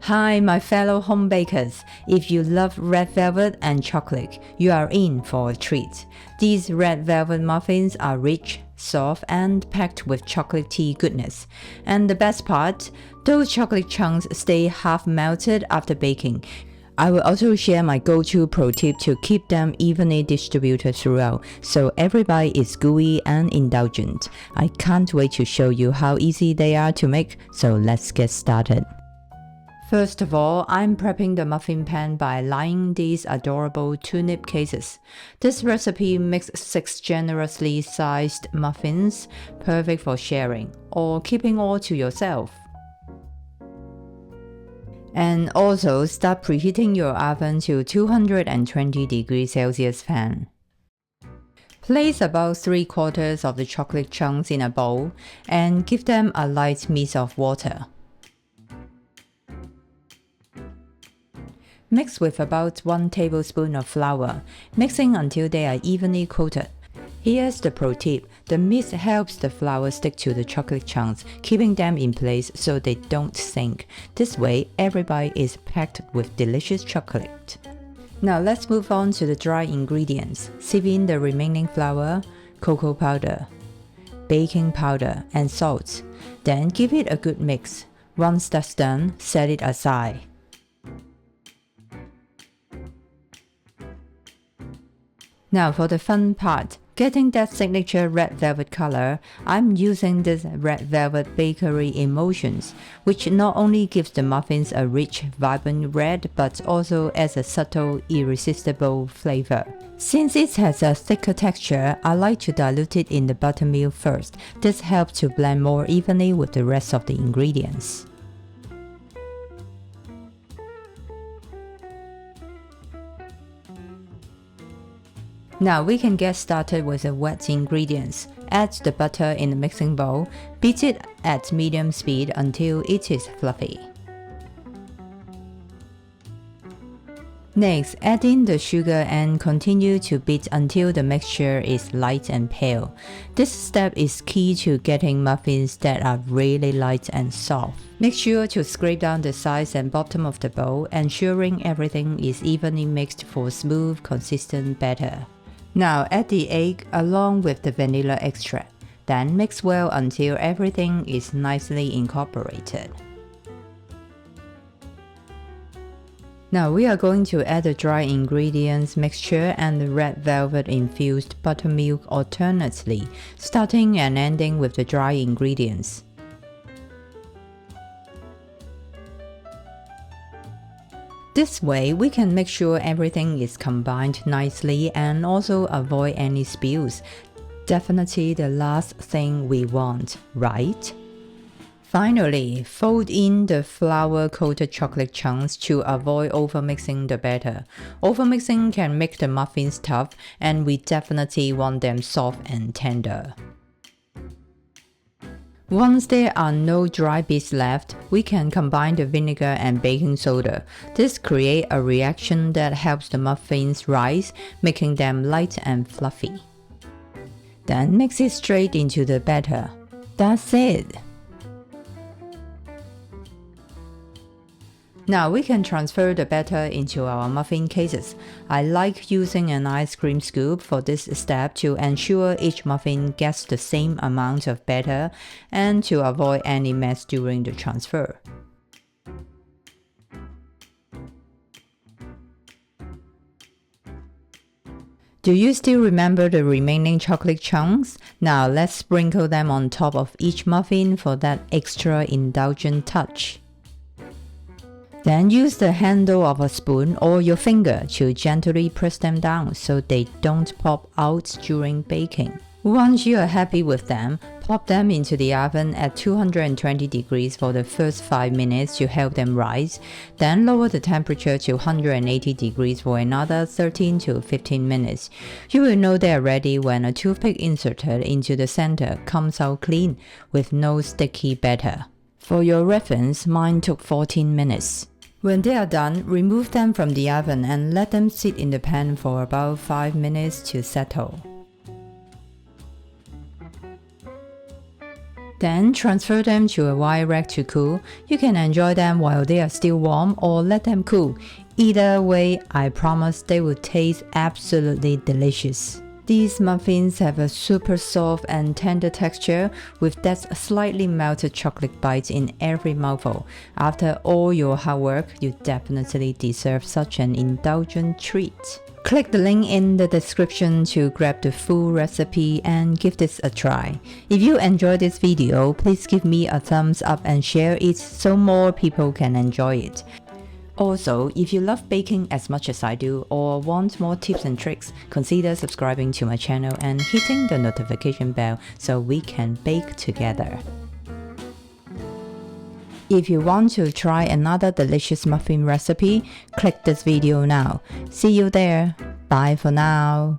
Hi, my fellow home bakers. If you love red velvet and chocolate, you are in for a treat. These red velvet muffins are rich, soft, and packed with chocolatey goodness. And the best part, those chocolate chunks stay half melted after baking. I will also share my go-to pro tip to keep them evenly distributed throughout, so every bite is gooey and indulgent. I can't wait to show you how easy they are to make, so let's get started. First of all, I'm prepping the muffin pan by lining these adorable turnip cases. This recipe makes 6 generously sized muffins, perfect for sharing, or keeping all to yourself. And also start preheating your oven to 220 degrees Celsius fan. Place about 3/4 of the chocolate chunks in a bowl and give them a light mix of water. Mix with about 1 tablespoon of flour, mixing until they are evenly coated. Here's the pro tip. The mix helps the flour stick to the chocolate chunks, keeping them in place so they don't sink. This way, every bite is packed with delicious chocolate. Now let's move on to the dry ingredients. Sieve in the remaining flour, cocoa powder, baking powder, and salt. Then give it a good mix. Once that's done, set it aside. Now for the fun part, getting that signature red velvet color, I'm using this Red Velvet Bakery Emulsions, which not only gives the muffins a rich, vibrant red, but also adds a subtle, irresistible flavor. Since it has a thicker texture, I like to dilute it in the buttermilk first. This helps to blend more evenly with the rest of the ingredients. Now we can get started with the wet ingredients. Add the butter in the mixing bowl. Beat it at medium speed until it is fluffy. Next, add in the sugar and continue to beat until the mixture is light and pale. This step is key to getting muffins that are really light and soft. Make sure to scrape down the sides and bottom of the bowl, ensuring everything is evenly mixed for smooth, consistent batter. Now add the egg along with the vanilla extract. Then mix well until everything is nicely incorporated. Now we are going to add the dry ingredients mixture and the red velvet infused buttermilk alternately, starting and ending with the dry ingredients. This way, we can make sure everything is combined nicely and also avoid any spills. Definitely the last thing we want, right? Finally, fold in the flour-coated chocolate chunks to avoid overmixing the batter. Overmixing can make the muffins tough, and we definitely want them soft and tender. Once there are no dry bits left, we can combine the vinegar and baking soda. This creates a reaction that helps the muffins rise, making them light and fluffy. Then mix it straight into the batter. That's it! Now we can transfer the batter into our muffin cases. I like using an ice cream scoop for this step to ensure each muffin gets the same amount of batter and to avoid any mess during the transfer. Do you still remember the remaining chocolate chunks? Now let's sprinkle them on top of each muffin for that extra indulgent touch. Then use the handle of a spoon or your finger to gently press them down so they don't pop out during baking. Once you are happy with them, pop them into the oven at 220 degrees for the first 5 minutes to help them rise. Then lower the temperature to 180 degrees for another 13 to 15 minutes. You will know they are ready when a toothpick inserted into the center comes out clean with no sticky batter. For your reference, mine took 14 minutes. When they are done, remove them from the oven and let them sit in the pan for about 5 minutes to settle. Then transfer them to a wire rack to cool. You can enjoy them while they are still warm or let them cool. Either way, I promise they will taste absolutely delicious. These muffins have a super soft and tender texture with that slightly melted chocolate bite in every mouthful. After all your hard work, you definitely deserve such an indulgent treat. Click the link in the description to grab the full recipe and give this a try. If you enjoyed this video, please give me a thumbs up and share it so more people can enjoy it. Also, if you love baking as much as I do or want more tips and tricks, consider subscribing to my channel and hitting the notification bell so we can bake together. If you want to try another delicious muffin recipe, click this video now. See you there. Bye for now.